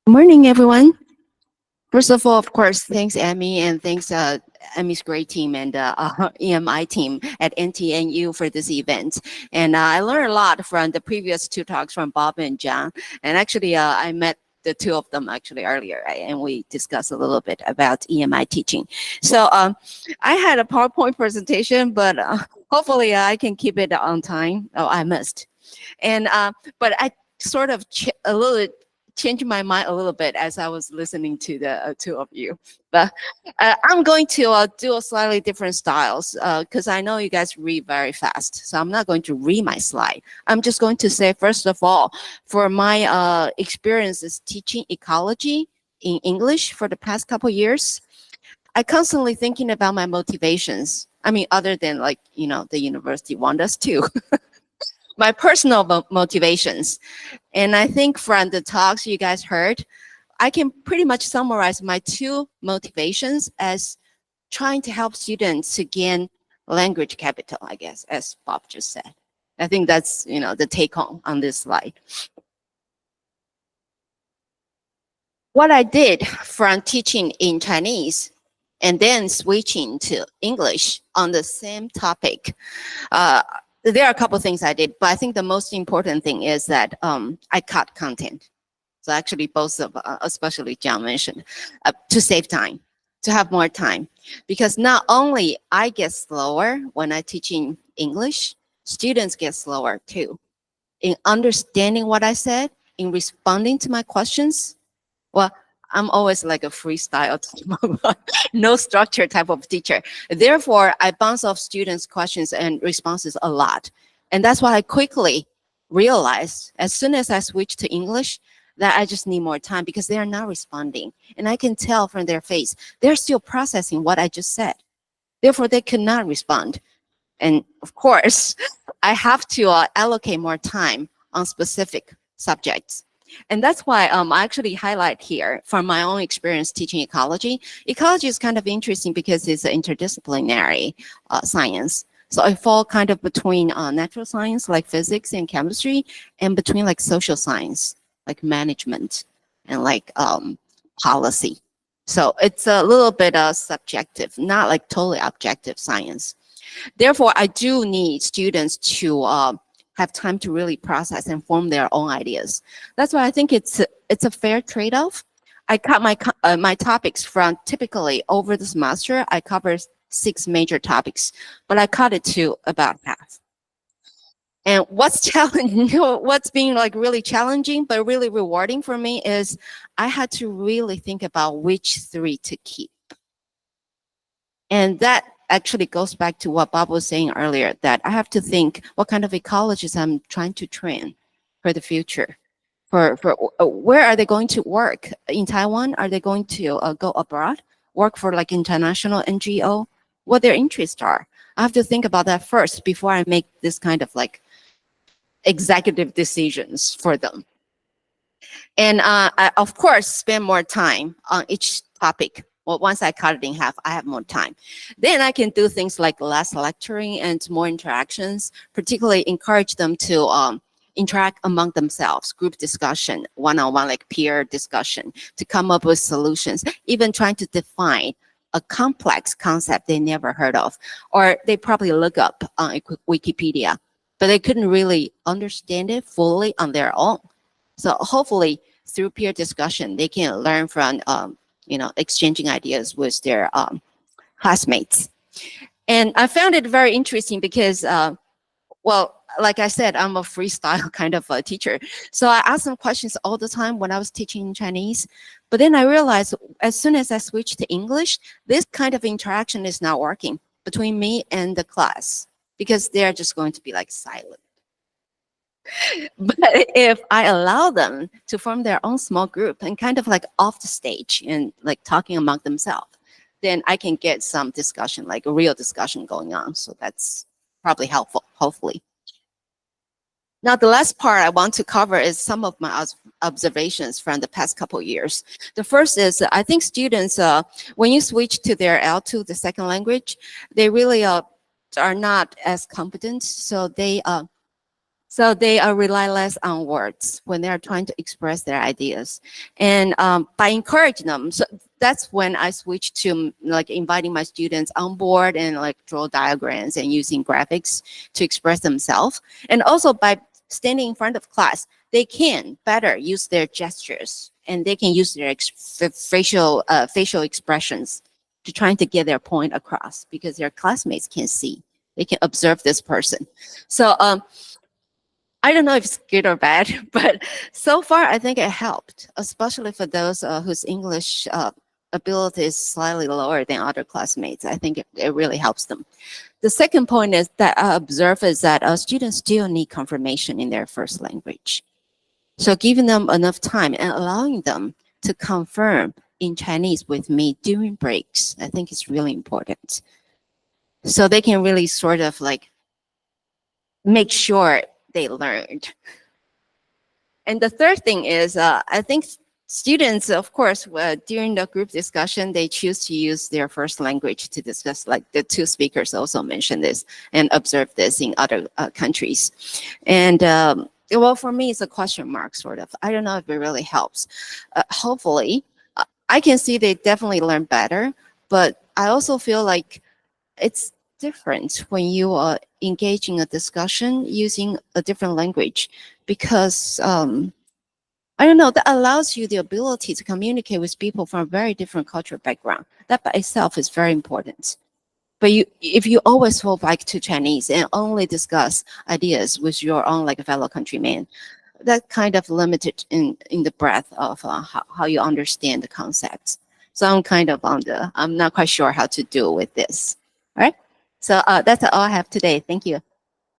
Good morning, everyone. First of all, of course, thanks Emmy and thanks Emmy's great team and EMI team at NTNU for this event. And I learned a lot from the previous two talks from Bob and John. And actually, I met the two of them actually earlier, right? And we discussed a little bit about EMI teaching. So I had a PowerPoint presentation, but hopefully I can keep it on time. Oh, I missed. And but I sort of a little changed my mind a little bit as I was listening to the two of you. But I'm going to do a slightly different styles because I know you guys read very fast. So I'm not going to read my slide. I'm just going to say, first of all, for my experiences teaching ecology in English for the past couple years, I constantly thinking about my motivations. I mean, other than like, the university want us to. My personal motivations. And I think from the talks you guys heard, I can pretty much summarize my two motivations as trying to help students to gain language capital, I guess, as Bob just said. I think that's, the take home on this slide. What I did from teaching in Chinese and then switching to English on the same topic, there are a couple of things I did, but I think the most important thing is that I cut content. So actually, both of, especially John mentioned, to save time, to have more time, because not only I get slower when I teaching English, students get slower too in understanding what I said, in responding to my questions. Well, I'm always like a freestyle, no structure type of teacher. Therefore, I bounce off students' questions and responses a lot. And that's why I quickly realized as soon as I switched to English that I just need more time because they are not responding. And I can tell from their face, they're still processing what I just said. Therefore, they could not respond. And of course, I have to allocate more time on specific subjects. And that's why I actually highlight here from my own experience teaching ecology. Ecology is kind of interesting because it's an interdisciplinary science. So I fall kind of between natural science like physics and chemistry and between like social science, like management and like policy. So it's a little bit subjective, not like totally objective science. Therefore, I do need students to have time to really process and form their own ideas. That's why I think it's a fair trade-off. I cut my topics from typically over the semester, I cover 6 major topics, but I cut it to about half. And what's challenging, what's being like really challenging but really rewarding for me is I had to really think about which 3 to keep. And that actually goes back to what Bob was saying earlier, that I have to think what kind of ecologists I'm trying to train for the future. For where are they going to work? In Taiwan, are they going to go abroad, work for like international NGO? What their interests are. I have to think about that first before I make this kind of like executive decisions for them. And I, of course, spend more time on each topic. Well, once I cut it in half, I have more time. Then I can do things like less lecturing and more interactions, particularly encourage them to interact among themselves, group discussion, one-on-one, like peer discussion, to come up with solutions, even trying to define a complex concept they never heard of, or they probably look up on Wikipedia, but they couldn't really understand it fully on their own. So hopefully through peer discussion, they can learn from, exchanging ideas with their classmates. And I found it very interesting because, like I said, I'm a freestyle kind of a teacher. So I ask them questions all the time when I was teaching in Chinese. But then I realized as soon as I switched to English, this kind of interaction is not working between me and the class because they're just going to be like silent. But if I allow them to form their own small group and kind of like off the stage and like talking among themselves, then I can get some discussion, like a real discussion going on. So that's probably helpful, hopefully. Now, the last part I want to cover is some of my observations from the past couple of years. The first is I think students, when you switch to their L2, the second language, they really are not as competent. So they So they rely less on words when they are trying to express their ideas. And by encouraging them, so that's when I switched to like inviting my students on board and like draw diagrams and using graphics to express themselves. And also by standing in front of class, they can better use their gestures and they can use their facial expressions to trying to get their point across because their classmates can see. They can observe this person. So I don't know if it's good or bad, but so far I think it helped, especially for those whose English ability is slightly lower than other classmates. I think it really helps them. The second point is that I observe is that students still need confirmation in their first language. So giving them enough time and allowing them to confirm in Chinese with me during breaks, I think is really important. So they can really sort of like make sure they learned. And the third thing is, I think students, of course, during the group discussion, they choose to use their first language to discuss, like the two speakers also mentioned this and observed this in other countries. And well, for me, it's a question mark, sort of. I don't know if it really helps. Hopefully, I can see they definitely learn better, but I also feel like it's different when you are engaging a discussion using a different language because I don't know, that allows you the ability to communicate with people from a very different cultural background. That by itself is very important. But if you always fall back to Chinese and only discuss ideas with your own like fellow countrymen, that kind of limited in the breadth of how you understand the concepts. So I'm kind of I'm not quite sure how to deal with this. All right. So that's all I have today. Thank you.